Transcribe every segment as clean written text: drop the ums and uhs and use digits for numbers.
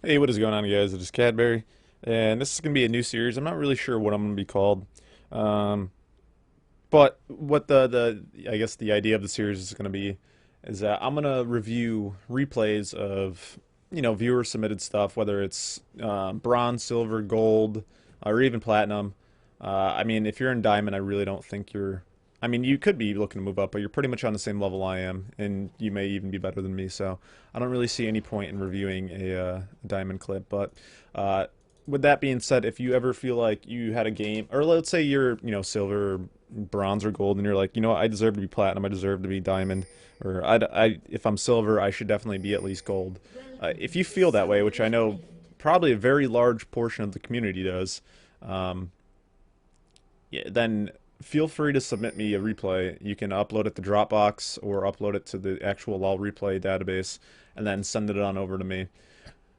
Hey, what is going on, guys? It is Cadbury, and this is going to be a new series. I'm not really sure what I'm going to be called, um, but what the I guess the idea of the series is going to be is that I'm going to review replays of viewer submitted stuff, whether it's bronze, silver, gold, or even platinum. I mean, if you're in diamond, I really don't think you're. I mean, you could be looking to move up, but you're pretty much on the same level I am, and you may even be better than me. So I don't really see any point in reviewing a diamond clip. But uh, with that being said, if you ever feel like you had a game, or let's say you're silver, or bronze, or gold, and you're like, I deserve to be platinum, I deserve to be diamond, or if I'm silver, I should definitely be at least gold. If you feel that way, which I know probably a very large portion of the community does, um, yeah, then feel free to submit me a replay. You can upload it to Dropbox or upload it to the actual LOL replay database and then send it on over to me.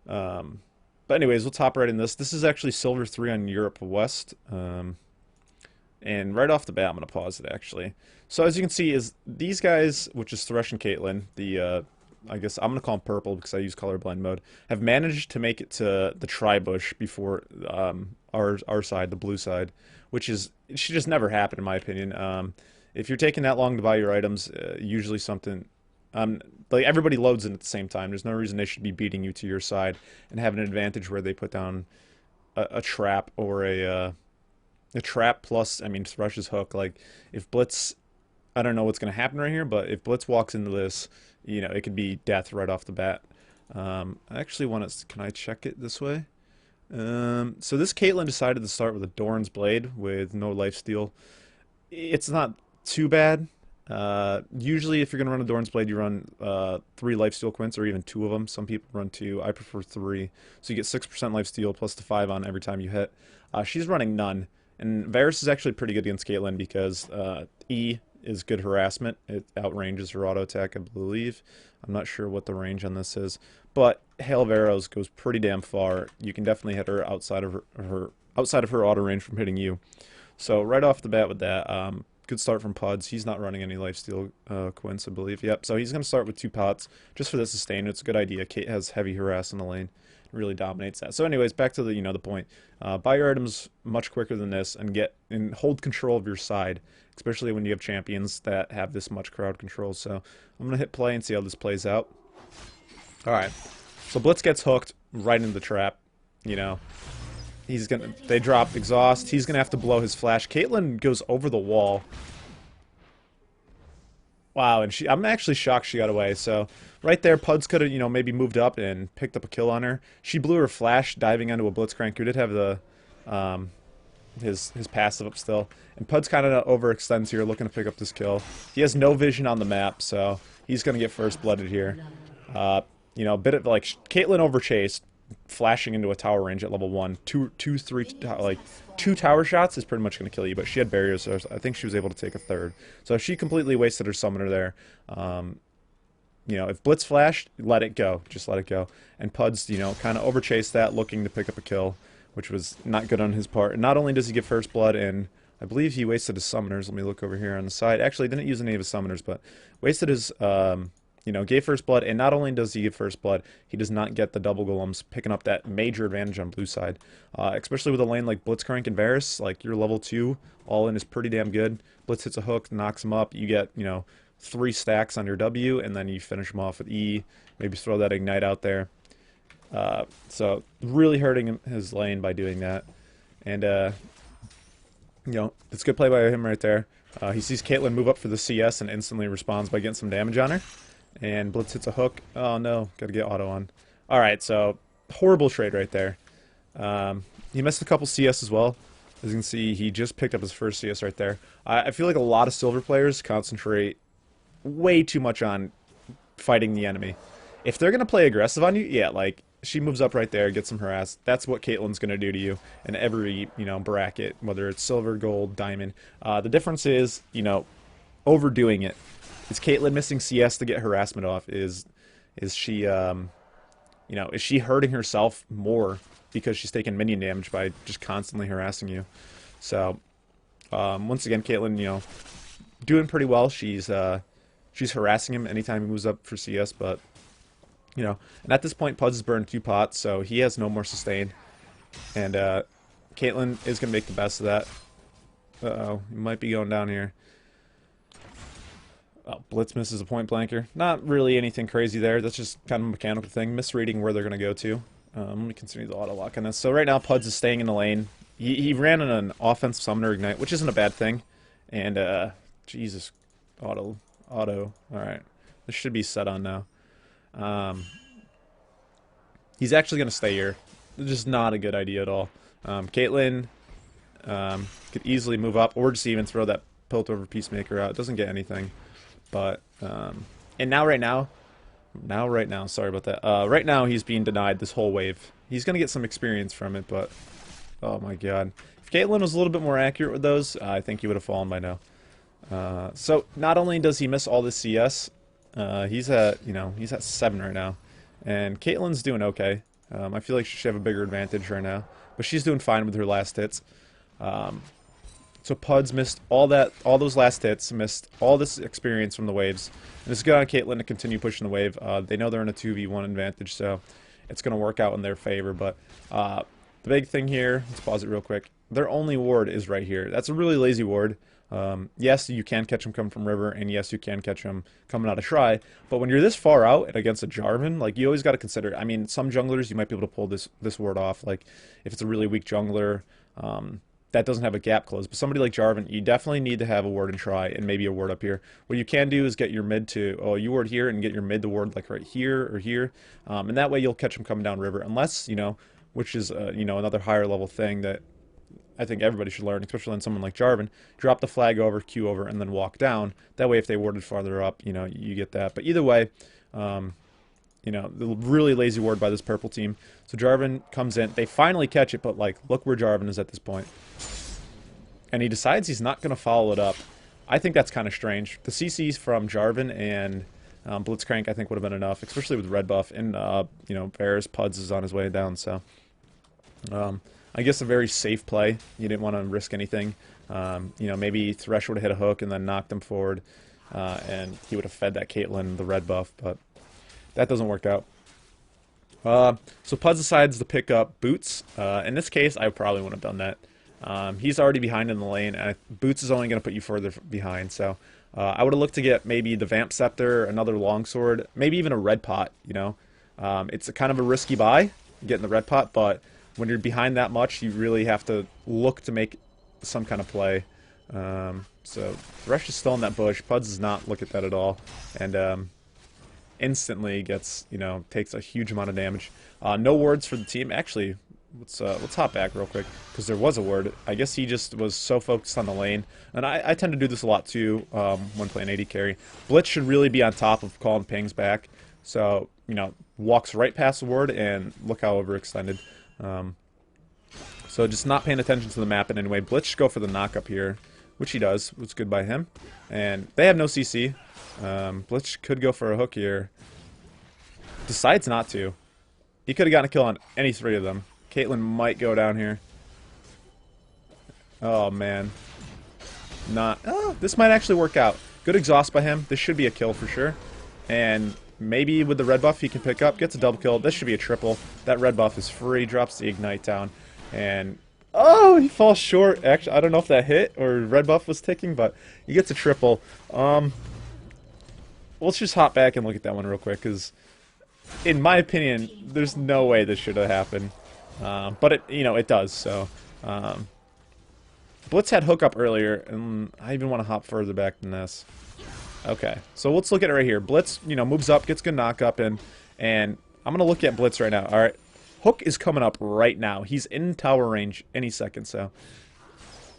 Um, but anyways, we'll top right in this. This is actually Silver 3 on Europe West. And right off the bat, I'm going to pause it actually. So as you can see, is these guys, which is Thresh and Caitlyn, I guess I'm going to call them purple because I use colorblind mode, have managed to make it to the tri-bush before our side, the blue side, which it should just never happen in my opinion. If you're taking that long to buy your items, usually something um, like everybody loads in at the same time. There's no reason they should be beating you to your side and have an advantage where they put down a trap or a trap plus, I mean, Thrush's hook. Like, if Blitz, I don't know what's going to happen right here, but if Blitz walks into this, it could be death right off the bat. I actually want to, can I check it this way? So this Caitlyn decided to start with a Doran's Blade with no lifesteal. It's not too bad. Usually, if you're going to run a Doran's Blade, you run 3 lifesteal quints or even 2 of them. Some people run 2. I prefer 3. So you get 6% lifesteal plus the 5 on every time you hit. She's running none. And Varus is actually pretty good against Caitlyn because E is good harassment. It outranges her auto attack, I believe. I'm not sure what the range on this is, but Hail of Arrows goes pretty damn far. You can definitely hit her outside of her auto range from hitting you. So right off the bat with that, good start from Puds. He's not running any lifesteal quints, I believe. Yep. So he's going to start with 2 pots just for the sustain. It's a good idea. Kate has heavy harass in the lane, really dominates that. So anyways, back to the point. Buy your items much quicker than this and hold control of your side, especially when you have champions that have this much crowd control. So I'm gonna hit play and see how this plays out. All right. So Blitz gets hooked right into the trap. You know, they drop exhaust. He's gonna have to blow his flash. Caitlyn goes over the wall. Wow, and I'm actually shocked she got away. So right there, Puds could have, maybe moved up and picked up a kill on her. She blew her flash diving onto a Blitzcrank who did have um, his passive up still. And Puds kind of overextends here, looking to pick up this kill. He has no vision on the map, so he's gonna get first blooded here. A bit of like Caitlyn overchased, flashing into a tower range at level 1. Like 2 tower shots is pretty much going to kill you, but she had barriers, so I think she was able to take a third. So she completely wasted her summoner there. If Blitz flashed, let it go. Just let it go. And Puds, kind of overchased that, looking to pick up a kill, which was not good on his part. And not only does he get first blood, and I believe he wasted his summoners. Let me look over here on the side. Actually, didn't use any of his summoners, but wasted his gave first blood, and not only does he give first blood, he does not get the double golems, picking up that major advantage on blue side. Especially with a lane like Blitzcrank and Varus, like your level 2 all in is pretty damn good. Blitz hits a hook, knocks him up, you get, 3 stacks on your W, and then you finish him off with E, maybe throw that Ignite out there. So really hurting his lane by doing that. And, it's good play by him right there. He sees Caitlyn move up for the CS and instantly responds by getting some damage on her. And Blitz hits a hook. Oh no, gotta get auto on. Alright, so horrible trade right there. He missed a couple CS as well. As you can see, he just picked up his first CS right there. I feel like a lot of silver players concentrate way too much on fighting the enemy. If they're gonna play aggressive on you, yeah, like she moves up right there, gets some harass. That's what Caitlyn's gonna do to you in every bracket, whether it's silver, gold, diamond. The difference is overdoing it. Is Caitlyn missing CS to get harassment off? Is she is she hurting herself more because she's taking minion damage by just constantly harassing you? So once again, Caitlyn, doing pretty well. She's harassing him anytime he moves up for CS, but You know, and at this point, Puds has burned 2 pots, so he has no more sustain. And Caitlyn is going to make the best of that. Uh-oh, he might be going down here. Oh, Blitz misses a point blanker. Not really anything crazy there. That's just kind of a mechanical thing. Misreading where they're going to go to. Let me continue the auto lock on this. So right now, Puds is staying in the lane. He ran in an offensive summoner ignite, which isn't a bad thing. And, Jesus, auto. Alright. This should be set on now. He's actually going to stay here. Just not a good idea at all. Caitlyn could easily move up, or just even throw that Piltover Peacemaker out. It doesn't get anything. But, and now right now, sorry about that. Right now he's being denied this whole wave. He's going to get some experience from it, but, oh my god. If Caitlyn was a little bit more accurate with those, I think he would have fallen by now. So, not only does he miss all this CS, he's at 7 right now. And Caitlyn's doing okay. I feel like she should have a bigger advantage right now. But she's doing fine with her last hits. So Puds missed all those last hits, missed all this experience from the waves. And it's good on Caitlyn to continue pushing the wave. They know they're in a 2v1 advantage, so it's going to work out in their favor. But the big thing here, let's pause it real quick. Their only ward is right here. That's a really lazy ward. Yes, you can catch him coming from river, and yes, you can catch him coming out of Shry. But when you're this far out and against a Jarvan, like, you always got to consider. I mean, some junglers you might be able to pull this ward off. Like, if it's a really weak jungler, that doesn't have a gap close. But somebody like Jarvan, you definitely need to have a ward in Shry and maybe a ward up here. What you can do is get your mid to, you ward here and get your mid to ward like right here or here, and that way you'll catch him coming down river. Unless, which is another higher level thing that I think everybody should learn, especially in someone like Jarvan. Drop the flag over, Q over, and then walk down. That way, if they warded farther up, you get that. But either way, the really lazy ward by this purple team. So Jarvan comes in. They finally catch it, but, like, look where Jarvan is at this point. And he decides he's not going to follow it up. I think that's kind of strange. The CCs from Jarvan and Blitzcrank, I think, would have been enough, especially with red buff. And, Bears, Puds is on his way down, so... I guess a very safe play. You didn't want to risk anything. Maybe Thresh would have hit a hook and then knocked him forward, and he would have fed that Caitlyn the red buff, but that doesn't work out. So Puds decides to pick up Boots. In this case, I probably wouldn't have done that. He's already behind in the lane, and Boots is only going to put you further behind, so I would have looked to get maybe the Vamp Scepter, another longsword, maybe even a red pot, It's a kind of a risky buy, getting the red pot, but when you're behind that much, you really have to look to make some kind of play. So Thresh is still in that bush. Puds does not look at that at all, and instantly gets, takes a huge amount of damage. No wards for the team. Actually, let's hop back real quick because there was a ward. I guess he just was so focused on the lane, and I tend to do this a lot too when playing AD carry. Blitz should really be on top of calling pings back. So walks right past the ward, and look how overextended. So just not paying attention to the map in any way. Blitz should go for the knock up here, which he does. It's good by him. And they have no CC. Blitz could go for a hook here. Decides not to. He could have gotten a kill on any 3 of them. Caitlyn might go down here. Oh, man. This might actually work out. Good exhaust by him. This should be a kill for sure. And maybe with the red buff he can pick up. Gets a double kill. This should be a triple. That red buff is free. Drops the ignite down. And, he falls short. Actually, I don't know if that hit or red buff was ticking, but he gets a triple. Let's just hop back and look at that one real quick, because in my opinion, there's no way this should have happened. But it does, so. Blitz had hook up earlier, and I even want to hop further back than this. Okay, so let's look at it right here. Blitz, moves up, gets good knock up, and I'm going to look at Blitz right now. All right, hook is coming up right now. He's in tower range any second, so.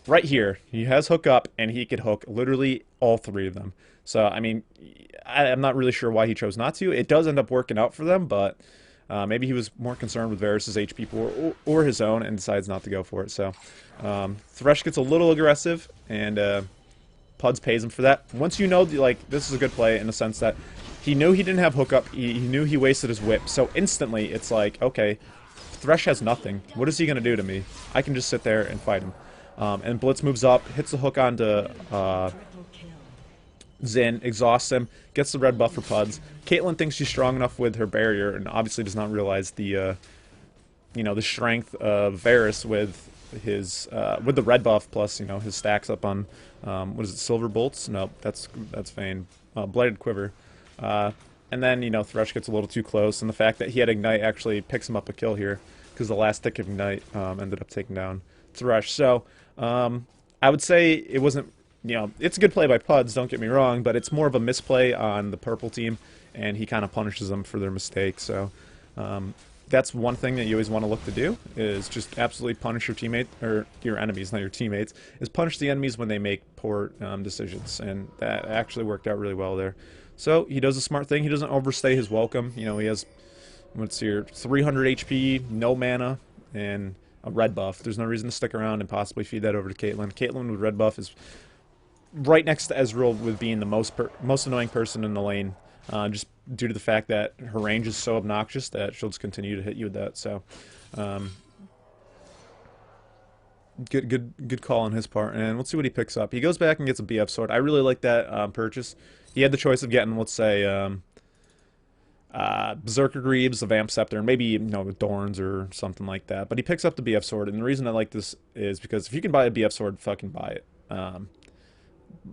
Right here, he has hook up, and he could hook literally all 3 of them. So, I mean, I'm not really sure why he chose not to. It does end up working out for them, but maybe he was more concerned with Varus' HP pool or his own and decides not to go for it. So, Thresh gets a little aggressive, and Puds pays him for that. Once you know, this is a good play in the sense that he knew he didn't have hookup. He knew he wasted his whip. So instantly, it's like, okay, Thresh has nothing. What is he going to do to me? I can just sit there and fight him. And Blitz moves up, hits the hook onto Zin exhausts him, gets the red buff for Puds. Caitlyn thinks she's strong enough with her barrier, and obviously does not realize the the strength of Varus with the red buff plus his stacks up on what is it, silver bolts? Nope, that's Vayne. Blighted quiver. And then Thresh gets a little too close, and the fact that he had Ignite actually picks him up a kill here because the last tick of Ignite ended up taking down Thresh. So I would say it wasn't. It's a good play by Puds, don't get me wrong, but it's more of a misplay on the purple team, and he kind of punishes them for their mistakes. So that's one thing that you always want to look to do, is just absolutely punish your teammate, or your enemies, not your teammates, is punish the enemies when they make poor decisions, and that actually worked out really well there. So he does a smart thing. He doesn't overstay his welcome. He has, what's here, 300 HP, no mana, and a red buff. There's no reason to stick around and possibly feed that over to Caitlyn. Caitlyn with red buff is right next to Ezreal with being the most annoying person in the lane, just due to the fact that her range is so obnoxious that she'll just continue to hit you with that. So, good call on his part. And let's see what he picks up. He goes back and gets a BF sword. I really like that purchase. He had the choice of getting, let's say, Berserker Greaves, a Vamp Scepter, and maybe Dorns or something like that. But he picks up the BF sword, and the reason I like this is because if you can buy a BF sword, fucking buy it.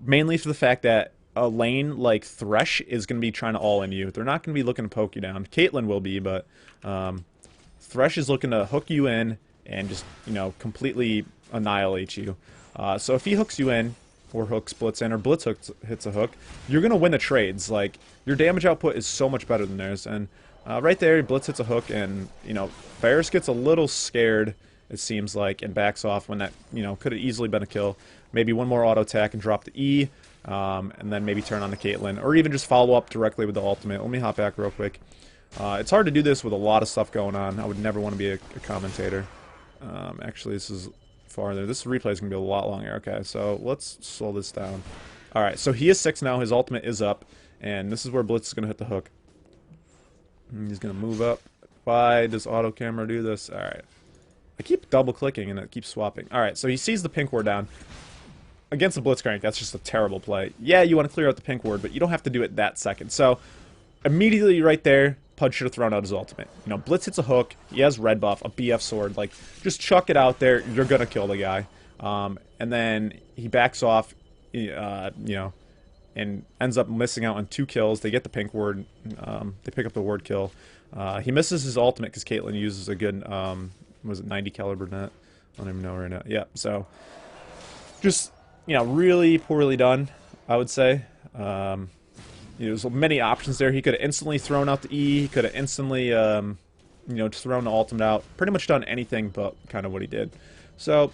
Mainly for the fact that a lane like Thresh is going to be trying to all-in you. They're not going to be looking to poke you down. Caitlyn will be, but Thresh is looking to hook you in and just, completely annihilate you. So if he hooks you in, or hooks Blitz in, or Blitz hits a hook, you're going to win the trades. Like, your damage output is so much better than theirs. And right there, Blitz hits a hook, and, Varus gets a little scared, it seems like, and backs off when that, could have easily been a kill. Maybe one more auto attack and drop the E, and then maybe turn on the Caitlyn, or even just follow up directly with the ultimate. Let me hop back real quick. It's hard to do this with a lot of stuff going on. I would never want to be a commentator. Actually, this is farther. This replay is going to be a lot longer. Okay, so let's slow this down. Alright, so he is 6 now. His ultimate is up, and this is where Blitz is going to hit the hook. And he's going to move up. Why does auto camera do this? Alright. I keep double clicking and it keeps swapping. Alright, so he sees the pink ward down. Against a Blitzcrank, that's just a terrible play. Yeah, you want to clear out the pink ward, but you don't have to do it that second. So, immediately right there, Pud should have thrown out his ultimate. Blitz hits a hook, he has red buff, a BF sword, like, just chuck it out there, you're gonna kill the guy. And then he backs off, and ends up missing out on 2 kills. They get the pink ward, they pick up the ward kill. He misses his ultimate because Caitlyn uses a good, was it 90 caliber net? I don't even know right now. Yeah, so, just really poorly done, I would say. There's many options there. He could have instantly thrown out the E. He could have instantly, just thrown the ultimate out. Pretty much done anything but kind of what he did. So,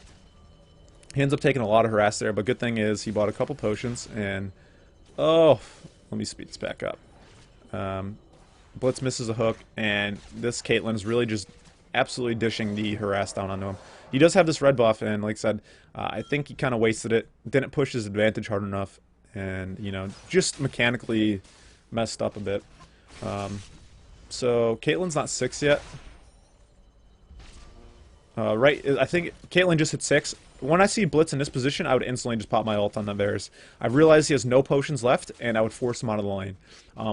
he ends up taking a lot of harass there, but good thing is he bought a couple potions, and, oh, let me speed this back up. Blitz misses a hook, and this Caitlyn is really just absolutely dishing the harass down onto him. He does have this red buff, and like I said, I think he kind of wasted it. Didn't push his advantage hard enough, and, just mechanically messed up a bit. So, Caitlyn's not 6 yet. Right, I think Caitlyn just hit 6. When I see Blitz in this position, I would instantly just pop my ult on the Varus. I realized he has no potions left, and I would force him out of the lane,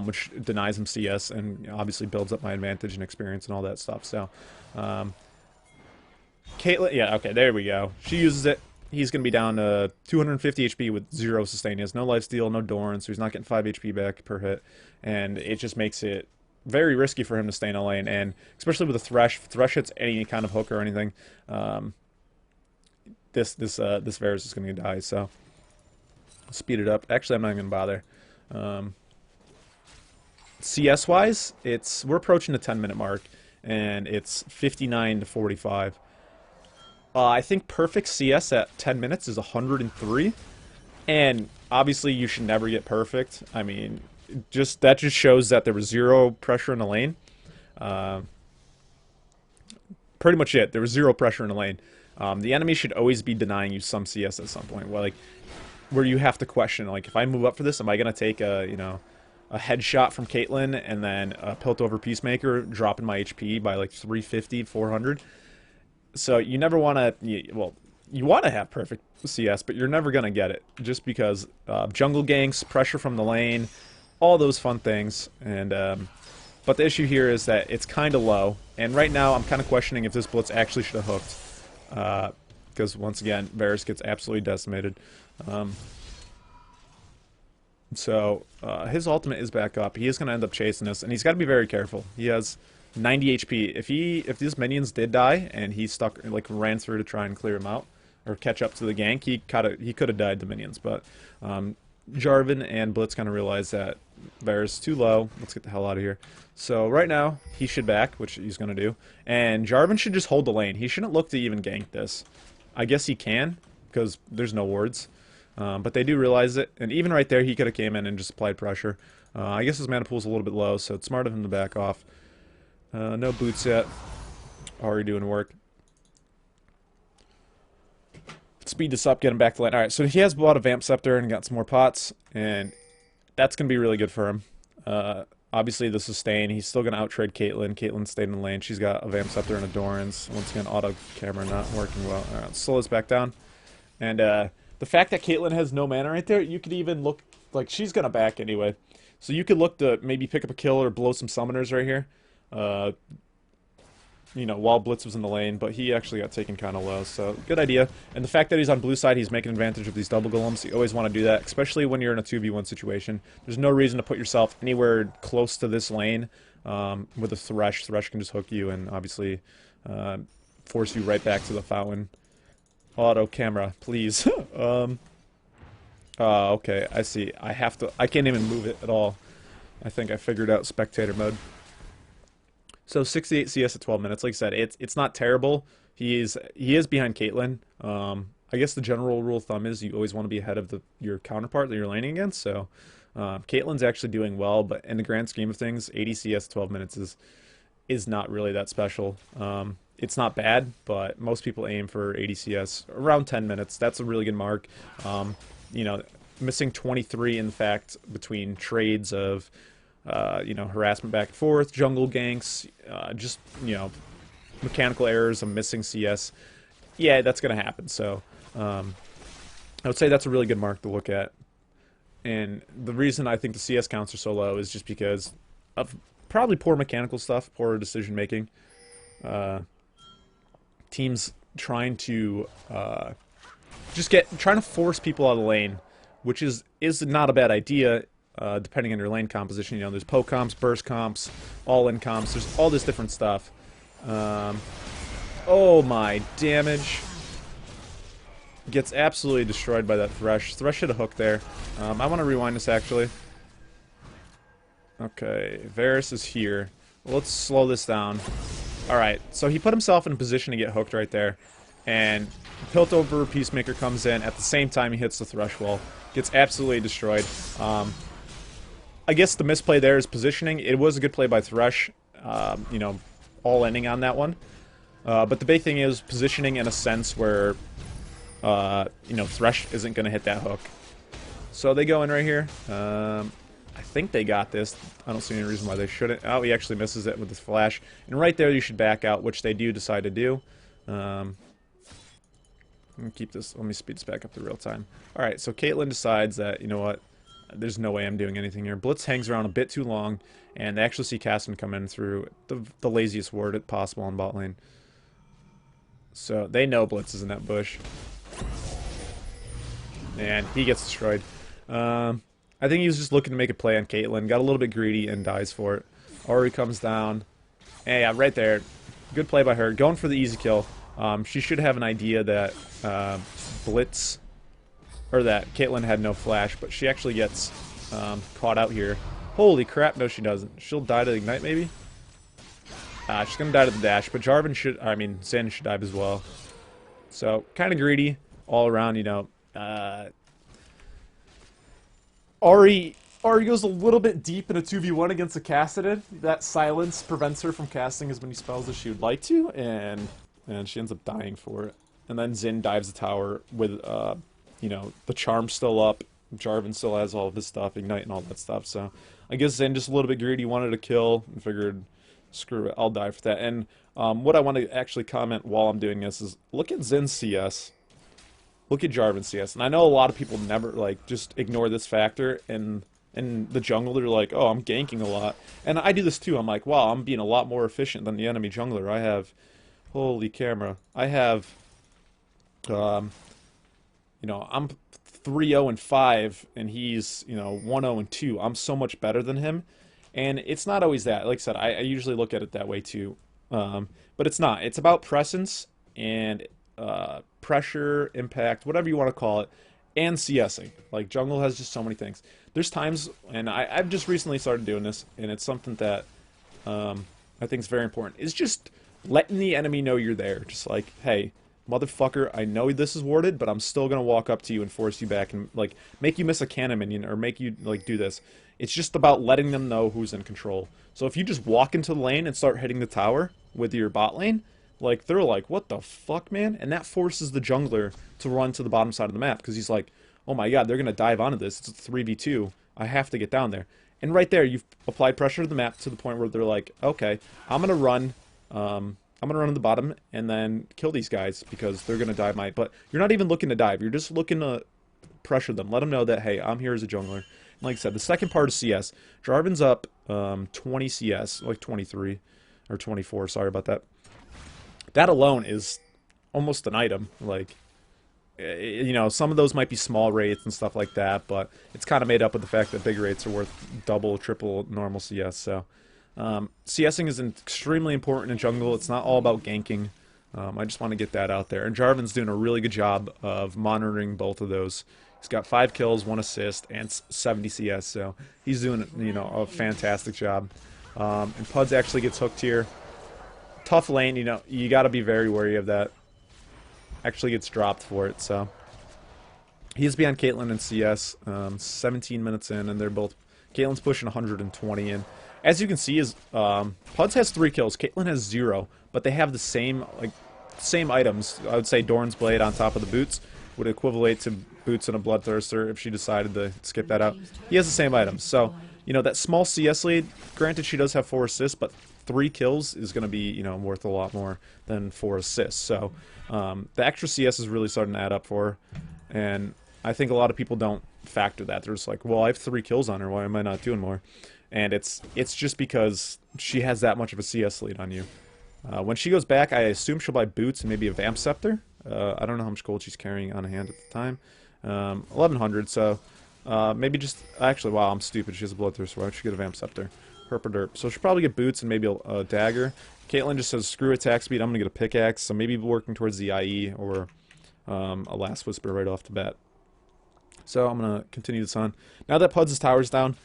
which denies him CS, and obviously builds up my advantage and experience and all that stuff. So, Caitlyn, yeah, okay, there we go. She uses it. He's going to be down to 250 HP with 0 sustain. He has no lifesteal, no Dorn, so he's not getting 5 HP back per hit. And it just makes it very risky for him to stay in a lane. And especially with a Thresh, if Thresh hits any kind of hook or anything, this Varus is going to die. So, I'll speed it up. Actually, I'm not even going to bother. CS-wise, we're approaching the 10-minute mark, and it's 59 to 45. I think perfect CS at 10 minutes is 103, and obviously you should never get perfect. I mean, that just shows that there was 0 pressure in the lane. Pretty much it. There was 0 pressure in the lane. The enemy should always be denying you some CS at some point, where you have to question, like, if I move up for this, am I gonna take a headshot from Caitlyn and then a Piltover Peacemaker, dropping my HP by like 350, 400? So you never want to, well, you want to have perfect CS, but you're never going to get it just because jungle ganks, pressure from the lane, all those fun things. And but the issue here is that it's kind of low, and right now I'm kind of questioning if this blitz actually should have hooked, because once again, Varus gets absolutely decimated. So his ultimate is back up. He is going to end up chasing us, and he's got to be very careful. He has 90 HP. If these minions did die and he stuck like ran through to try and clear him out or catch up to the gank, he could have died to minions. But Jarvan and Blitz kind of realized that Varus is too low. Let's get the hell out of here. So right now he should back, which he's going to do, and Jarvan should just hold the lane. He shouldn't look to even gank this. I guess he can because there's no wards. But they do realize it, and even right there, he could have came in and just applied pressure. I guess his mana pool's a little bit low, so it's smart of him to back off. No boots yet. Already doing work. Speed this up, get him back to lane. Alright, so he has bought a Vamp Scepter and got some more pots, and that's going to be really good for him. Obviously, the sustain, he's still going to out-trade Caitlyn. Caitlyn stayed in the lane. She's got a Vamp Scepter and a Doran's. Once again, auto camera not working well. Alright, let's slow this back down. And, the fact that Caitlyn has no mana right there, you could even look, like, she's going to back anyway. So you could look to maybe pick up a kill or blow some summoners right here. You know, while Blitz was in the lane, but he actually got taken kind of low, so good idea. And the fact that he's on blue side, he's making advantage of these double golems. You always want to do that, especially when you're in a 2v1 situation. There's no reason to put yourself anywhere close to this lane with a Thresh. Thresh can just hook you and obviously force you right back to the fountain. Auto camera, please. Okay, I see. I can't even move it at all. I think I figured out spectator mode. So 68 CS at 12 minutes. Like I said, it's not terrible. He is behind Caitlyn. I guess the general rule of thumb is you always want to be ahead of your counterpart that you're laning against. So Caitlyn's actually doing well, but in the grand scheme of things, 80 CS 12 minutes is not really that special. It's not bad, but most people aim for 80 CS around 10 minutes. That's a really good mark. You know, missing 23 in fact between trades of you know, harassment back and forth, jungle ganks, just, you know, mechanical errors, I'm missing CS. Yeah, that's going to happen. So I would say that's a really good mark to look at. And the reason I think the CS counts are so low is just because of probably poor mechanical stuff, poor decision making. Teams trying to trying to force people out of the lane, which is not a bad idea. Depending on your lane composition, you know, there's poke comps, burst comps, all-in comps, there's all this different stuff. Oh my, damage. Gets absolutely destroyed by that Thresh. Thresh should have hooked there. I want to rewind this, actually. Okay, Varus is here. Let's slow this down. Alright, so he put himself in a position to get hooked right there. And Piltover Peacemaker comes in. At the same time, he hits the Thresh wall. Gets absolutely destroyed. I guess the misplay there is positioning. It was a good play by Thresh, you know, all ending on that one. But the big thing is positioning in a sense where, you know, Thresh isn't going to hit that hook. So they go in right here. I think they got this. I don't see any reason why they shouldn't. Oh, he actually misses it with this flash. And right there you should back out, which they do decide to do. Let me keep this. Let me speed this back up to real time. Alright, so Caitlyn decides that, you know what, there's no way I'm doing anything here. Blitz hangs around a bit too long, and they actually see Caston come in through the laziest ward possible on bot lane. So they know Blitz is in that bush. And he gets destroyed. I think he was just looking to make a play on Caitlyn. Got a little bit greedy and dies for it. Ori comes down. And yeah, right there. Good play by her. Going for the easy kill. She should have an idea that Blitz, or that Caitlyn had no flash, but she actually gets caught out here. Holy crap, no she doesn't. She'll die to Ignite maybe? She's going to die to the dash, but Jarvan should, I mean, Sin should dive as well. So, kind of greedy all around, you know. Ari goes a little bit deep in a 2v1 against a Cassidid. That silence prevents her from casting as many spells as she would like to, and she ends up dying for it. And then Xin dives the tower with, you know, the charm still up. Jarvan still has all of his stuff, Ignite and all that stuff. So I guess Xin just a little bit greedy, wanted to kill, and figured, screw it, I'll die for that. And what I want to actually comment while I'm doing this is, look at Zin's CS. look at Jarvan CS, and I know a lot of people never like just ignore this factor, and in the jungle they're like, oh, I'm ganking a lot, and I do this too. I'm like, wow, I'm being a lot more efficient than the enemy jungler. I have, holy camera, I have, um, I'm 3-0 and 5, and he's 1-0 and 2. I'm so much better than him, and it's not always that. Like I said, I usually look at it that way too, but it's not. It's about presence and pressure, impact, whatever you want to call it, and CSing. Like, jungle has just so many things. There's times, and I've just recently started doing this, and it's something that I think is very important. It's just letting the enemy know you're there. Just like, hey, motherfucker, I know this is warded, but I'm still gonna walk up to you and force you back and like make you miss a cannon minion or make you like do this. It's just about letting them know who's in control. So if you just walk into the lane and start hitting the tower with your bot lane, like they're like, what the fuck, man? And that forces the jungler to run to the bottom side of the map because he's like, oh my god, they're gonna dive onto this. It's a 3v2. I have to get down there. And right there, you've applied pressure to the map to the point where they're like, okay, I'm gonna run. I'm going to run to the bottom and then kill these guys because they're going to dive my... But you're not even looking to dive. You're just looking to pressure them. Let them know that, hey, I'm here as a jungler. And like I said, the second part is CS. Jarvan's up 20 CS, like 23 or 24. Sorry about that. That alone is almost an item. Like, some of those might be small rates and stuff like that, but it's kind of made up with the fact that big rates are worth double, triple normal CS, so... CSing is extremely important in jungle. It's not all about ganking. I just want to get that out there. And Jarvan's doing a really good job of monitoring both of those. He's got 5 kills, 1 assist, and 70 CS, so he's doing, a fantastic job. And Puds actually gets hooked here. Tough lane, you got to be very wary of that. Actually gets dropped for it, so. He's behind Caitlyn in CS, 17 minutes in, and they're both... Caitlyn's pushing 120 in. As you can see, Puds has 3 kills, Caitlyn has 0, but they have the same items. I would say Dorn's Blade on top of the boots would equivalent to boots and a Bloodthirster if she decided to skip that out. He has the same items, so, that small CS lead, granted she does have 4 assists, but 3 kills is going to be, worth a lot more than 4 assists. So, the extra CS is really starting to add up for her, and I think a lot of people don't factor that. They're just like, well, I have 3 kills on her, why am I not doing more? And it's just because she has that much of a CS lead on you. When she goes back, I assume she'll buy boots and maybe a Vamp Scepter. I don't know how much gold she's carrying on hand at the time. 1100, so maybe just... Actually, wow, I'm stupid. She has a Bloodthirster. Why would she get a Vamp Scepter? Herpaderp. So she'll probably get boots and maybe a dagger. Caitlyn just says, screw attack speed, I'm going to get a pickaxe. So maybe working towards the IE or a Last Whisper right off the bat. So I'm going to continue this on. Now that Puds' tower's down,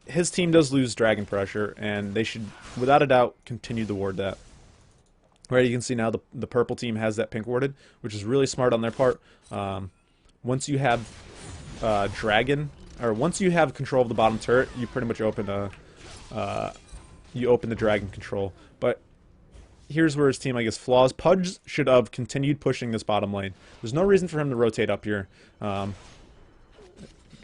his team does lose dragon pressure, and they should, without a doubt, continue to ward that. Right, you can see now the purple team has that pink warded, which is really smart on their part. Once you have dragon, or once you have control of the bottom turret, you pretty much open the dragon control. But here's where his team, I guess, flaws. Pudge should have continued pushing this bottom lane. There's no reason for him to rotate up here.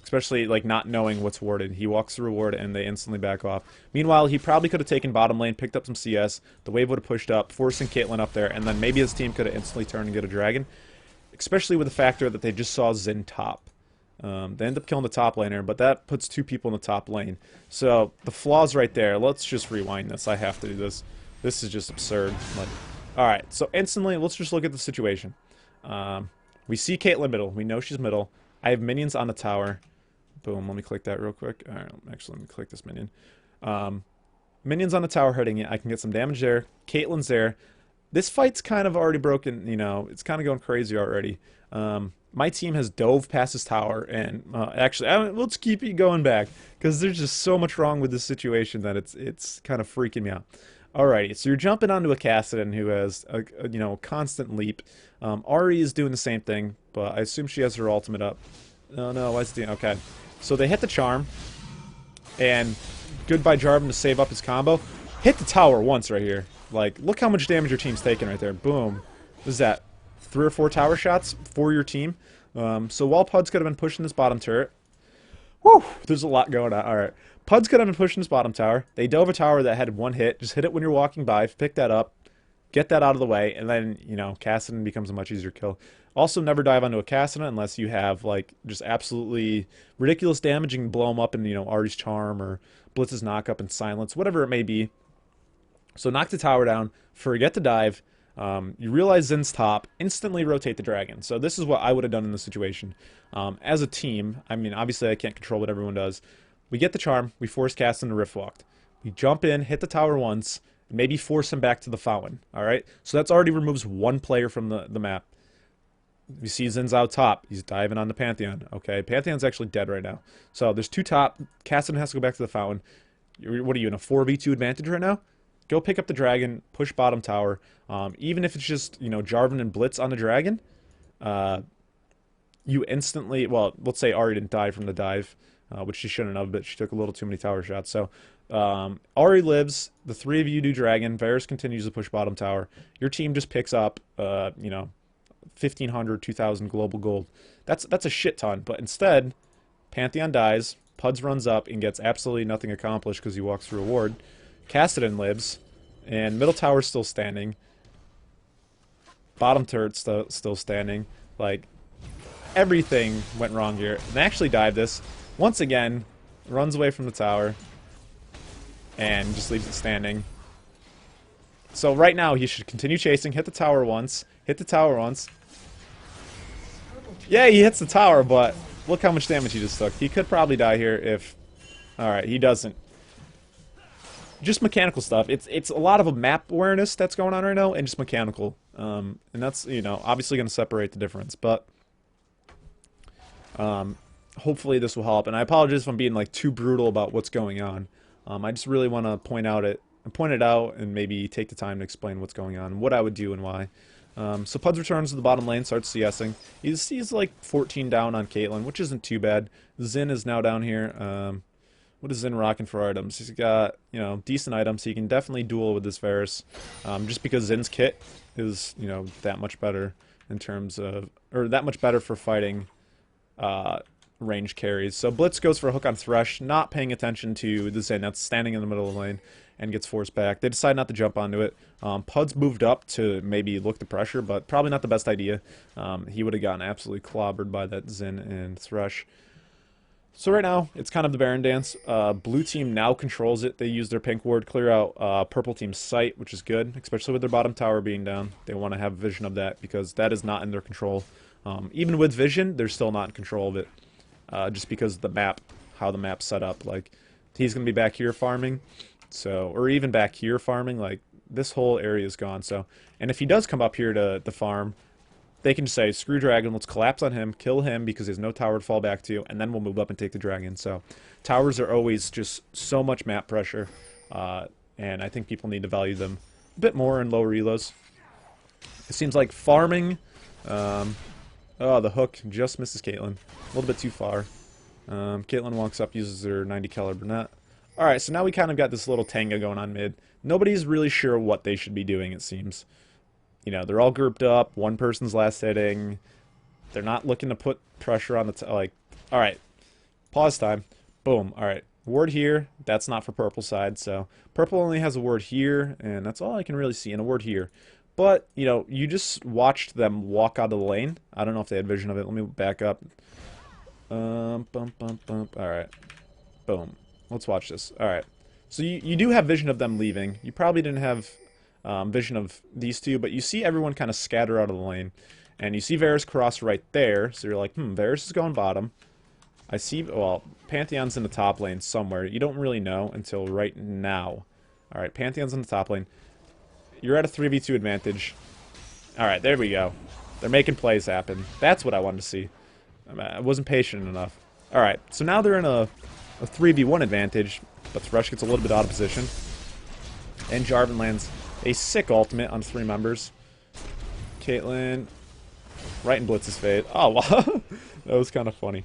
Especially, like, not knowing what's warded. He walks through a ward, and they instantly back off. Meanwhile, he probably could have taken bottom lane, picked up some CS, the wave would have pushed up, forcing Caitlyn up there, and then maybe his team could have instantly turned and get a dragon. Especially with the factor that they just saw Xin top. They end up killing the top laner, but that puts 2 people in the top lane. So, the flaws right there. Let's just rewind this. I have to do this. This is just absurd. Like, alright, so instantly, let's just look at the situation. We see Caitlyn middle. We know she's middle. I have minions on the tower. Boom, let me click that real quick. Alright, actually, let me click this minion. Minions on the tower hurting it. I can get some damage there. Caitlyn's there. This fight's kind of already broken, it's kind of going crazy already. My team has dove past his tower, and actually, let's keep it going back, because there's just so much wrong with this situation that it's kind of freaking me out. Alrighty, so you're jumping onto a Kassadin who has a constant leap. Ahri is doing the same thing, but I assume she has her ultimate up. No, why is it doing... Okay. So they hit the charm, and goodbye Jarvan to save up his combo. Hit the tower once right here. Like, look how much damage your team's taking right there. Boom. What is that? 3 or 4 tower shots for your team. So while Puds could have been pushing this bottom turret... Whew! There's a lot going on. Alright. Puds could have been pushing this bottom tower. They dove a tower that had 1 hit. Just hit it when you're walking by. Pick that up. Get that out of the way, and then, you know, Kassadin becomes a much easier kill. Also, never dive onto a Kassadin unless you have, like, just absolutely ridiculous damage. You can blow him up in, you know, Ari's Charm or Blitz's Knockup and Silence, whatever it may be. So knock the tower down, forget to dive. You realize Zin's top, instantly rotate the dragon. So this is what I would have done in this situation. As a team, I mean, obviously I can't control what everyone does. We get the charm, we force Kassadin to Riftwalked. We jump in, hit the tower once, and maybe force him back to the fountain. Alright? So that's already removes one player from the map. You see Zin's out top. He's diving on the Pantheon. Okay, Pantheon's actually dead right now. So there's two top. Kassadin has to go back to the fountain. What are you, in a 4v2 advantage right now? Go pick up the dragon, push bottom tower. Even if it's just, you know, Jarvan and Blitz on the dragon, you instantly, well, let's say Ari didn't die from the dive, which she shouldn't have, but she took a little too many tower shots. So Ari lives, the three of you do dragon, Varus continues to push bottom tower. Your team just picks up, you know, 1,500, 2,000 global gold. That's a shit ton, but instead, Pantheon dies, Puds runs up and gets absolutely nothing accomplished because he walks through a ward. Kassadin lives, and middle tower's still standing. Bottom turret's still standing. Like, everything went wrong here. And they actually died this. Once again, runs away from the tower, and just leaves it standing. So right now, he should continue chasing, hit the tower once, Yeah, he hits the tower, but look how much damage he just took. He could probably die here if... Alright, he doesn't. Just mechanical stuff. It's a lot of a map awareness that's going on right now, and just mechanical. And that's, you know, obviously going to separate the difference, but... hopefully this will help. And I apologize if I'm being, like, too brutal about what's going on. I just really want to point it out and maybe take the time to explain what's going on, what I would do and why. So Puds returns to the bottom lane, starts CSing. He's like 14 down on Caitlyn, which isn't too bad. Zin is now down here. What is Zin rocking for items? He's got, you know, decent items. He can definitely duel with this Varus. Just because Zin's kit is, you know, that much better in terms of, or that much better for fighting range carries. So Blitz goes for a hook on Thresh, not paying attention to the Zen that's standing in the middle of the lane and gets forced back. They decide not to jump onto it. Puds moved up to maybe look the pressure, but probably not the best idea. He would have gotten absolutely clobbered by that Zen and Thresh. So right now, it's kind of the Baron dance. Blue team now controls it. They use their pink ward, clear out purple team's sight, which is good, especially with their bottom tower being down. They want to have vision of that because that is not in their control. Even with vision, they're still not in control of it. Just because of the map, how the map's set up. Like, he's going to be back here farming, so, or even back here farming, like, this whole area is gone, so, and if he does come up here to farm, they can just say, screw dragon, let's collapse on him, kill him, because there's no tower to fall back to, and then we'll move up and take the dragon. So, towers are always just so much map pressure, and I think people need to value them a bit more in lower elos. It seems like farming, oh, the hook just misses Caitlyn. A little bit too far. Caitlyn walks up, uses her 90 caliber net. Alright, so now we kind of got this little tanga going on mid. Nobody's really sure what they should be doing, it seems. You know, they're all grouped up. One person's last hitting. They're not looking to put pressure on the... like, alright. Pause time. Boom. Alright. Ward here. That's not for purple side, so... Purple only has a ward here, and that's all I can really see, and a ward here. But, you know, you just watched them walk out of the lane. I don't know if they had vision of it. Let me back up. Alright. Boom. Let's watch this. Alright. So you do have vision of them leaving. You probably didn't have vision of these two, but you see everyone kind of scatter out of the lane. And you see Varus cross right there, so you're like, Varus is going bottom. I see, well, Pantheon's in the top lane somewhere. You don't really know until right now. Alright, Pantheon's in the top lane. You're at a 3v2 advantage. Alright, there we go. They're making plays happen. That's what I wanted to see. I wasn't patient enough. Alright, so now they're in a 3v1 advantage, but Thresh gets a little bit out of position. And Jarvan lands a sick ultimate on 3 members. Caitlyn, right in Blitz's fade. Oh, wow. That was kind of funny.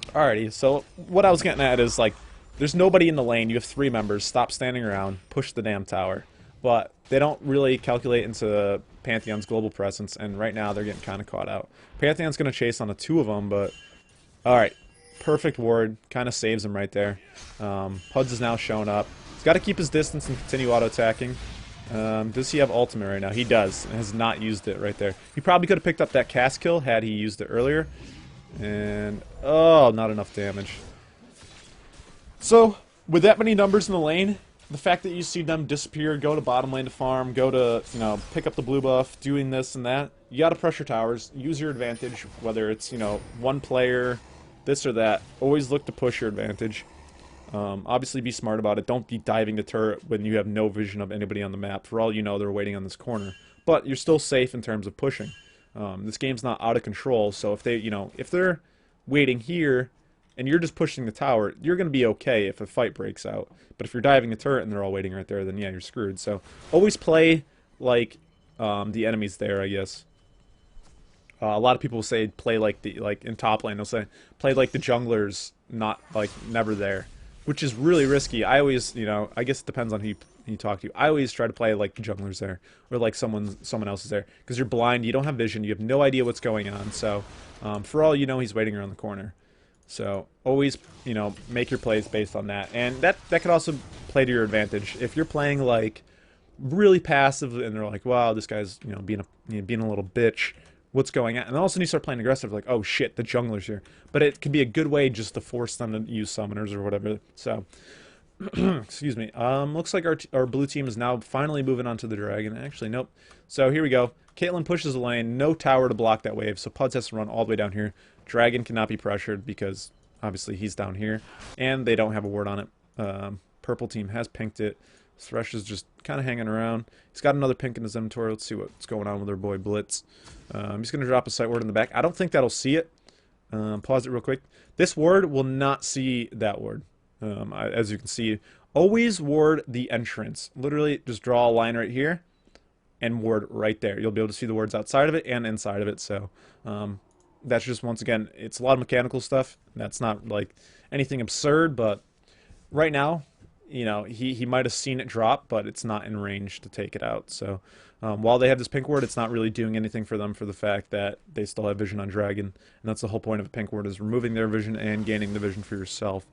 Alrighty, so what I was getting at is, like, there's nobody in the lane. You have 3 members. Stop standing around. Push the damn tower. But they don't really calculate into Pantheon's global presence, and right now they're getting kind of caught out. Pantheon's going to chase on the 2 of them, but... Alright, perfect ward. Kind of saves him right there. Puds is now showing up. He's got to keep his distance and continue auto-attacking. Does he have ultimate right now? He does. And has not used it right there. He probably could have picked up that cast kill had he used it earlier. And, oh, not enough damage. So, with that many numbers in the lane, the fact that you see them disappear, go to bottom lane to farm, go to, you know, pick up the blue buff, doing this and that, you gotta pressure towers, use your advantage, whether it's, you know, one player, this or that. Always look to push your advantage. Obviously be smart about it. Don't be diving the turret when you have no vision of anybody on the map. For all you know, they're waiting on this corner. But you're still safe in terms of pushing. This game's not out of control, so if they, you know, if they're waiting here and you're just pushing the tower, you're going to be okay if a fight breaks out. But if you're diving the turret and they're all waiting right there, then yeah, you're screwed. So always play like the enemy's there, I guess. A lot of people say play like in top lane. They'll say play like the jungler's not like never there, which is really risky. I always, you know, I guess it depends on who you talk to. I always try to play like the jungler's there, or like someone else is there, because you're blind, you don't have vision, you have no idea what's going on. So, for all you know, he's waiting around the corner. So always, you know, make your plays based on that, and that could also play to your advantage if you're playing like really passive, and they're like, wow, this guy's, you know, being a little bitch. What's going on? And all of a sudden you start playing aggressive, like, oh shit, the jungler's here. But it could be a good way just to force them to use summoners or whatever. So, excuse me. Looks like our blue team is now finally moving on to the dragon. Actually, nope. So here we go. Caitlyn pushes the lane. No tower to block that wave, so Puds has to run all the way down here. Dragon cannot be pressured because obviously he's down here, and they don't have a ward on it. Purple team has pinked it. Thresh is just kind of hanging around. He's got another pink in his inventory. Let's see what's going on with our boy Blitz. He's going to drop a sight ward in the back. I don't think that'll see it. Pause it real quick. This ward will not see that ward. As you can see, always ward the entrance. Literally, just draw a line right here and ward right there. You'll be able to see the wards outside of it and inside of it. So that's just, once again, it's a lot of mechanical stuff. That's not like anything absurd, but right now, you know, he might have seen it drop, but it's not in range to take it out. So while they have this pink ward, it's not really doing anything for them, for the fact that they still have vision on dragon. And that's the whole point of a pink ward, is removing their vision and gaining the vision for yourself.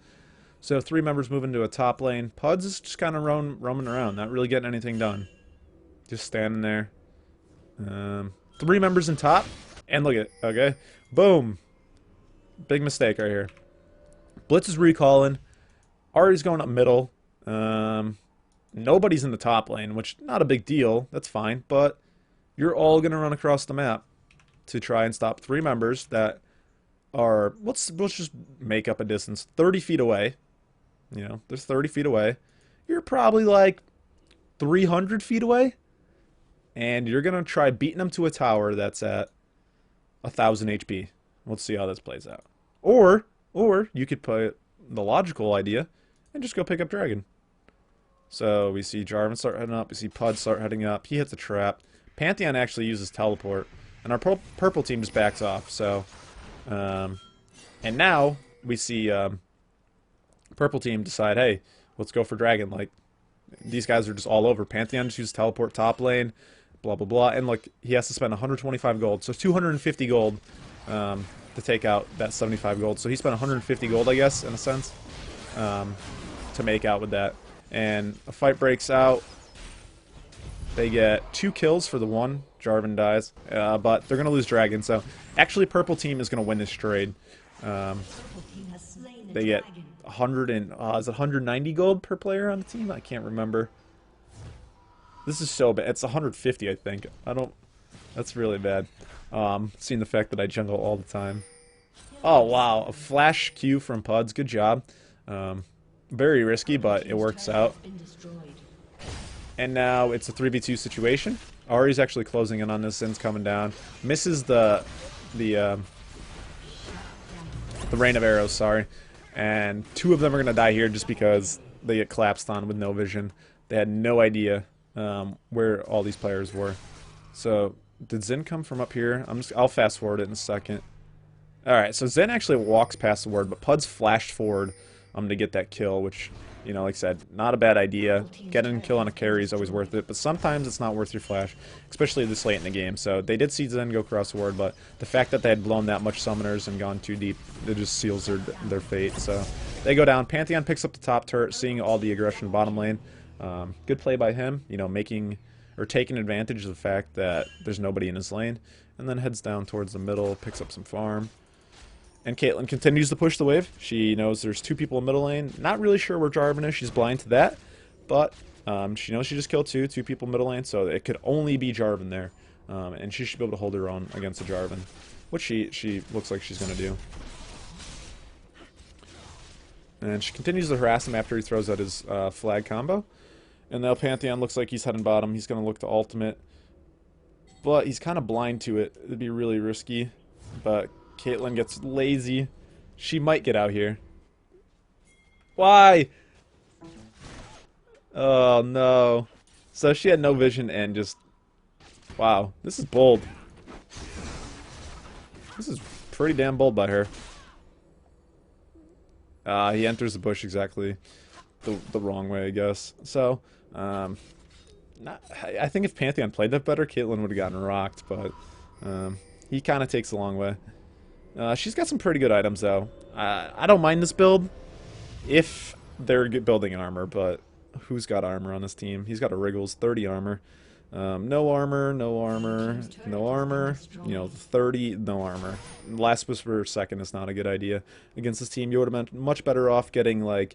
So 3 members moving to a top lane. Puds is just kind of roaming around, not really getting anything done. Just standing there. 3 members in top. And look at it, okay? Boom. Big mistake right here. Blitz is recalling. Ari's going up middle. Nobody's in the top lane, which not a big deal. That's fine, but you're all gonna run across the map to try and stop 3 members that are, let's just make up a distance, 30 feet away. You know, they're 30 feet away. You're probably like 300 feet away, and you're gonna try beating them to a tower that's at 1,000 HP. Let's see how this plays out. Or you could put the logical idea and just go pick up dragon. So we see Jarvan start heading up. We see Pud start heading up. He hits a trap. Pantheon actually uses teleport, and our purple team just backs off. So, and now we see purple team decide, hey, let's go for dragon. Like, these guys are just all over. Pantheon just uses teleport top lane, blah blah blah, and look, he has to spend 125 gold, so 250 gold to take out that 75 gold. So he spent 150 gold, I guess, in a sense, to make out with that. And a fight breaks out. They get 2 kills for the 1. Jarvan dies, but they're gonna lose dragon. So actually, purple team is gonna win this trade. They get 100 and is it 190 gold per player on the team? I can't remember. This is so bad. It's 150, I think. That's really bad. Seeing the fact that I jungle all the time. Oh wow, a flash Q from Puds. Good job. Very risky, but it works out. And now it's a 3v2 situation. Ari's actually closing in on this. Zin's coming down. Misses the rain of arrows, sorry. And 2 of them are going to die here just because they get collapsed on with no vision. They had no idea where all these players were. So, did Zin come from up here? I'll fast forward it in a second. Alright, so Zin actually walks past the ward, but Puds flashed forward to get that kill, which, you know, like I said, not a bad idea. Getting a kill on a carry is always worth it, but sometimes it's not worth your flash, especially this late in the game. So they did see Zen go across the ward, but the fact that they had blown that much summoners and gone too deep, it just seals their fate. So they go down. Pantheon picks up the top turret, seeing all the aggression bottom lane. Good play by him, you know, making or taking advantage of the fact that there's nobody in his lane, and then heads down towards the middle, picks up some farm. And Caitlyn continues to push the wave. She knows there's two people in middle lane. Not really sure where Jarvan is. She's blind to that. But she knows she just killed two people middle lane, so it could only be Jarvan there. And she should be able to hold her own against the Jarvan, which she looks like she's going to do. And she continues to harass him after he throws out his flag combo. And now Pantheon looks like he's heading bottom. He's going to look to ultimate. But he's kind of blind to it. It'd be really risky. But Caitlyn gets lazy. She might get out here. Why? Oh, no. So she had no vision and just... Wow. This is bold. This is pretty damn bold by her. He enters the bush exactly the wrong way, I guess. So, I think if Pantheon played that better, Caitlyn would have gotten rocked, but he kind of takes the long way. She's got some pretty good items, though. I don't mind this build if they're building an armor, but who's got armor on this team? He's got a Wriggles, 30 armor. No armor, no armor, no armor. You know, 30, no armor. Last Whisper second is not a good idea against this team. You would have been much better off getting, like,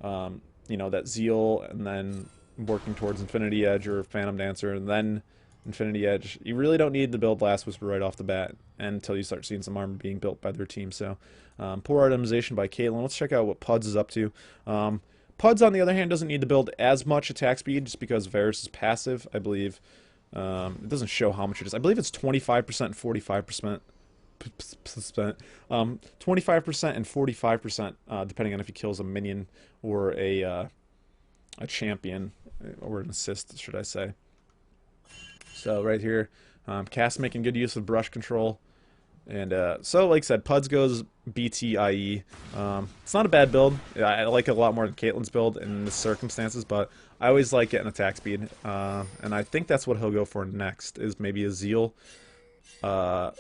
you know, that Zeal and then working towards Infinity Edge or Phantom Dancer and then Infinity Edge. You really don't need to build Last Whisper right off the bat until you start seeing some armor being built by their team. So, poor itemization by Caitlyn. Let's check out what Puds is up to. Puds, on the other hand, doesn't need to build as much attack speed just because Varus is passive, I believe. It doesn't show how much it is. I believe it's 25% and 45%. 25% and 45%, depending on if he kills a minion or a champion, or an assist, should I say. So right here, Cass making good use of brush control. And so, like I said, Puds goes BTIE. It's not a bad build. I like it a lot more than Caitlyn's build in the circumstances, but I always like getting attack speed. And I think that's what he'll go for next, is maybe a Zeal. That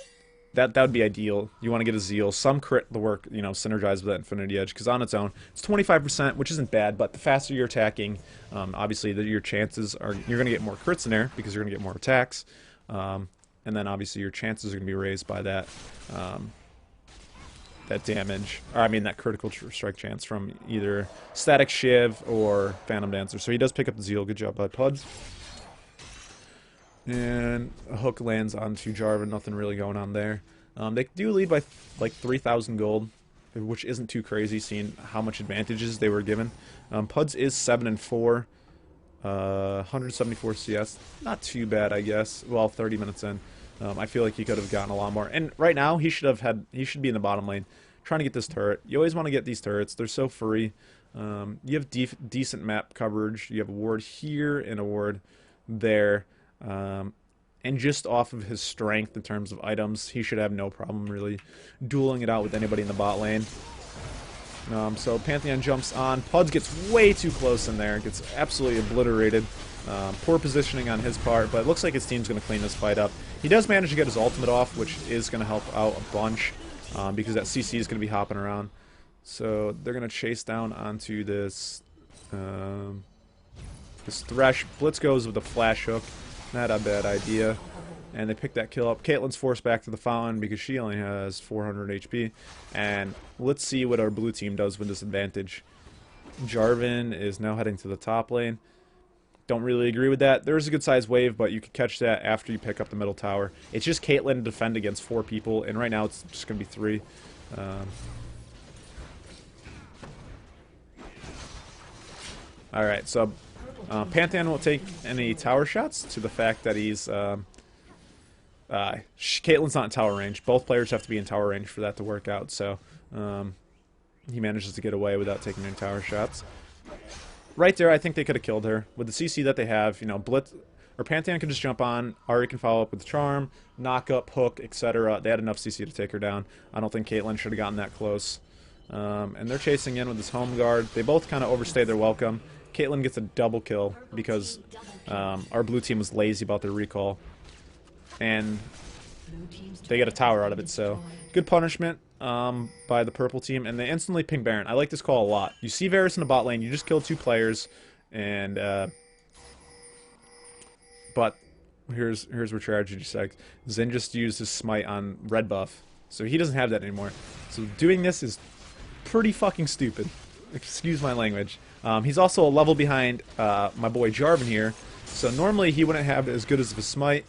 would be ideal. You want to get a Zeal. Some crit the work, you know, synergize with that Infinity Edge, because on its own, it's 25%, which isn't bad, but the faster you're attacking, obviously, your chances are, you're going to get more crits in there, because you're going to get more attacks. And then obviously your chances are going to be raised by that that damage, or I mean that critical strike chance from either Static Shiv or Phantom Dancer. So he does pick up the Zeal. Good job by Puds. And a hook lands onto Jarvan. Nothing really going on there. They do lead by like 3,000 gold, which isn't too crazy seeing how much advantages they were given. Puds is 7-4. 174 CS, not too bad, I guess. Well, 30 minutes in, I feel like he could have gotten a lot more. And right now, he should be in the bottom lane, trying to get this turret. You always want to get these turrets; they're so free. You have decent map coverage. You have a ward here and a ward there, and just off of his strength in terms of items, he should have no problem really dueling it out with anybody in the bot lane. So Pantheon jumps on. Puds gets way too close in there. Gets absolutely obliterated. Poor positioning on his part, but it looks like his team's going to clean this fight up. He does manage to get his ultimate off, which is going to help out a bunch, because that CC is going to be hopping around. So they're going to chase down onto this this Thresh. Blitz goes with a flash hook. Not a bad idea. And they pick that kill up. Caitlyn's forced back to the fountain because she only has 400 HP. And let's see what our blue team does with this advantage. Jarvan is now heading to the top lane. Don't really agree with that. There is a good sized wave, but you can catch that after you pick up the middle tower. It's just Caitlyn to defend against 4 people, and right now it's just going to be 3. Alright, so Pantheon won't take any tower shots to the fact that he's... Caitlyn's not in tower range. Both players have to be in tower range for that to work out, so he manages to get away without taking any tower shots. Right there, I think they could have killed her. With the CC that they have, you know, Blitz or Pantheon can just jump on, Ahri can follow up with the Charm, knock up, hook, etc. They had enough CC to take her down. I don't think Caitlyn should have gotten that close. And they're chasing in with this home guard. They both kind of overstayed their welcome. Caitlyn gets a double kill because our blue team was lazy about their recall. And they get a tower out of it, so good punishment by the purple team, and they instantly ping Baron. I like this call a lot. You see Varus in the bot lane, you just killed 2 players, And but here's where tragedy strikes. Zen just used his smite on red buff, so he doesn't have that anymore. So doing this is pretty fucking stupid. Excuse my language. He's also a level behind my boy Jarvan here, so normally he wouldn't have as good as of a smite.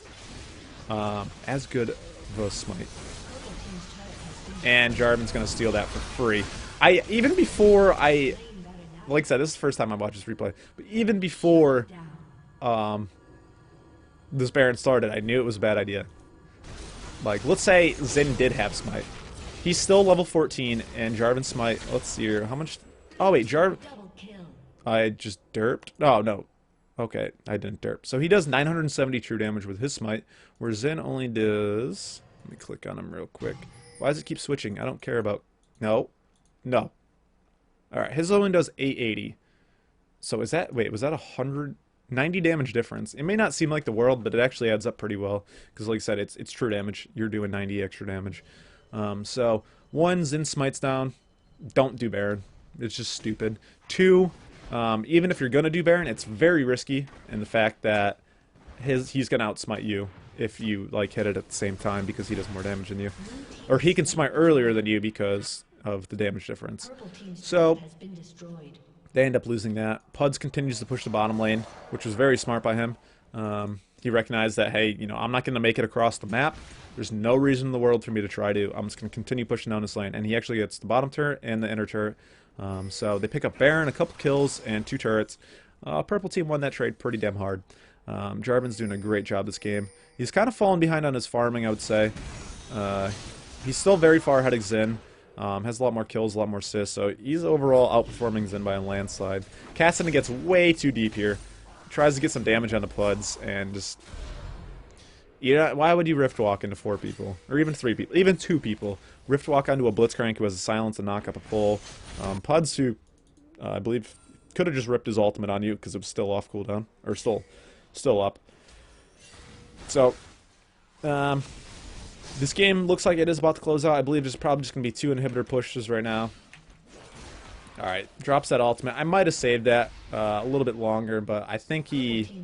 As good of a smite. And Jarvan's gonna steal that for free. Even before I, like I said, this is the first time I watched this replay, but even before this Baron started, I knew it was a bad idea. Like, let's say Zen did have smite. He's still level 14, and Jarvan smite, let's see here, how much? Oh wait, Jarvan, I just derped? Oh no, okay, I didn't derp. So he does 970 true damage with his smite, where Zen only does, let me click on him real quick. Why does it keep switching? I don't care about, no. Alright, his only does 880. So is that, wait, was that 190 damage difference? It may not seem like the world, but it actually adds up pretty well. Because like I said, it's true damage. You're doing 90 extra damage. So, 1, Zen smites down. Don't do Baron. It's just stupid. 2, even if you're going to do Baron, it's very risky in the fact that he's going to outsmite you if you like hit it at the same time because he does more damage than you. Or he can smite earlier than you because of the damage difference. So, they end up losing that. Puds continues to push the bottom lane, which was very smart by him. He recognized that, hey, you know, I'm not going to make it across the map. There's no reason in the world for me to try to. I'm just going to continue pushing down this lane. And he actually gets the bottom turret and the inner turret. So they pick up Baron, a couple kills, and 2 turrets. Purple team won that trade pretty damn hard. Jarvan's doing a great job this game. He's kind of fallen behind on his farming, I would say. He's still very far ahead of Xin. Has a lot more kills, a lot more assists, so he's overall outperforming Zen by a landslide. Cassidy gets way too deep here. Tries to get some damage on the Pluds, and just... You know, why would you Rift Walk into 4 people? Or even 3 people? Even 2 people. Rift Walk onto a Blitzcrank who has a silence and knock up a pull. Puds who, I believe, could have just ripped his ultimate on you because it was still off cooldown. Or still up. So, this game looks like it is about to close out. I believe there's probably just going to be 2 inhibitor pushes right now. Alright, drops that ultimate. I might have saved that a little bit longer, but I think he...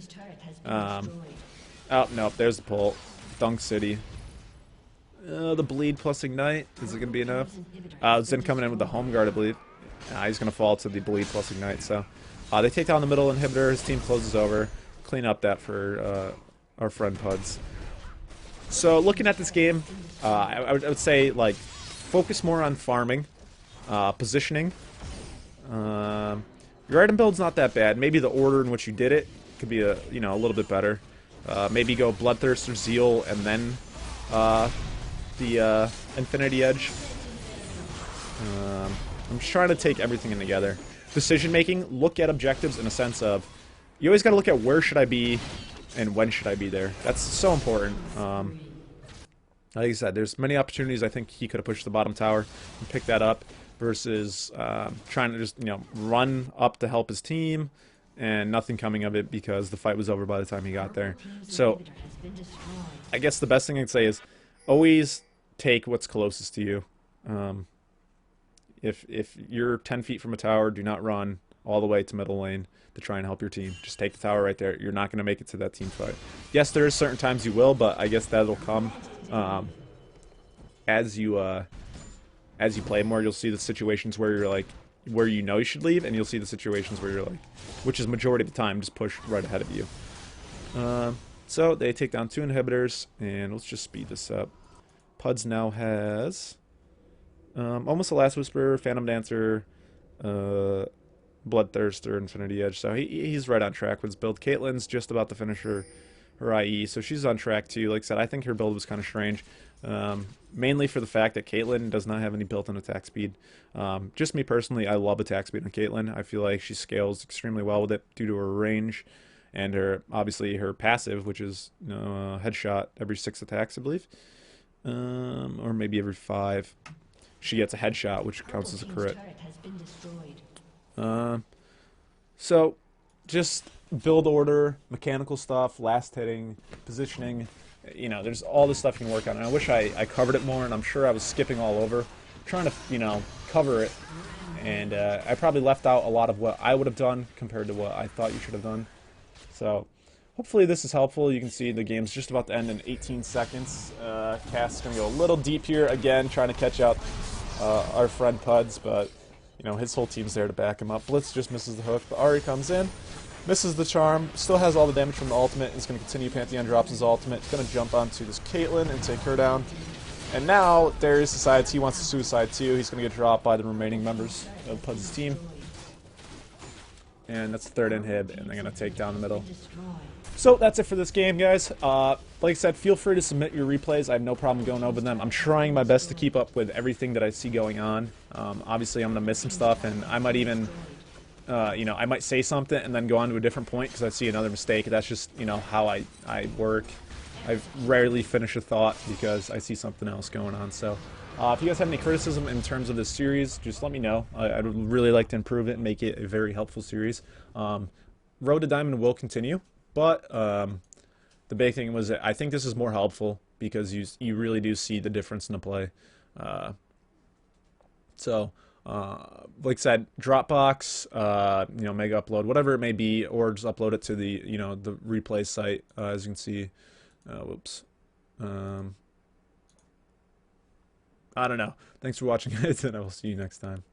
oh, nope, there's the pull. Dunk City. The bleed plus ignite. Is it going to be enough? Zen coming in with the home guard, I believe. He's going to fall to the bleed plus ignite, so... they take down the middle inhibitor. His team closes over. Clean up that for our friend Puds. So, looking at this game, I would say, like, focus more on farming, positioning. Your item build's not that bad. Maybe the order in which you did it could be a little bit better. Maybe go Bloodthirst or Zeal and then the Infinity Edge. I'm just trying to take everything in together. Decision making, look at objectives in a sense of you always got to look at where should I be and when should I be there. That's so important. Like I said, there's many opportunities. I think he could have pushed the bottom tower and picked that up versus trying to just run up to help his team and nothing coming of it because the fight was over by the time he got there. So I guess the best thing I'd say is always take what's closest to you. If you're 10 feet from a tower, do not run all the way to middle lane to try and help your team. Just take the tower right there. You're not going to make it to that team fight. Yes, there are certain times you will, but I guess that'll come as you play more. You'll see the situations where you're like, where you should leave, and you'll see the situations where you're like, which is majority of the time, just push right ahead of you. So they take down 2 inhibitors, and let's just speed this up. Puds now has almost a Last Whisperer, Phantom Dancer, Bloodthirster, Infinity Edge, so he's right on track with his build. Caitlyn's just about to finish her IE, so she's on track too. Like I said, I think her build was kind of strange, mainly for the fact that Caitlyn does not have any built-in attack speed. Just me personally, I love attack speed on Caitlyn. I feel like she scales extremely well with it due to her range and obviously her passive, which is headshot every 6 attacks, I believe, or maybe every 5. She gets a headshot, which counts as a crit. So, just build order, mechanical stuff, last hitting, positioning. There's all this stuff you can work on. And I wish I covered it more, and I'm sure I was skipping all over, trying to, cover it. and I probably left out a lot of what I would have done compared to what I thought you should have done. So hopefully this is helpful. You can see the game's just about to end in 18 seconds. Cass is going to go a little deep here again, trying to catch out our friend Puds, but you know his whole team's there to back him up. Blitz just misses the hook, but Ari comes in, misses the charm, still has all the damage from the ultimate, is going to continue. Pantheon drops his ultimate, he's going to jump onto this Caitlyn and take her down. And now Darius decides he wants to suicide too. He's going to get dropped by the remaining members of Puds' team. And that's the third inhib, and they're going to take down the middle. So that's it for this game, guys. Like I said, feel free to submit your replays. I have no problem going over them. I'm trying my best to keep up with everything that I see going on. Obviously, I'm going to miss some stuff, and I might even, you know, I might say something and then go on to a different point because I see another mistake. That's just, you know, how I work. I rarely finish a thought because I see something else going on. So if you guys have any criticism in terms of this series, just let me know. I'd really like to improve it and make it a very helpful series. Road to Diamond will continue, but the big thing was that I think this is more helpful because you really do see the difference in the play. Like I said, Dropbox, you know, Mega Upload, whatever it may be, or just upload it to the, you know, the replay site, as you can see. Whoops. I don't know. Thanks for watching, guys, and I will see you next time.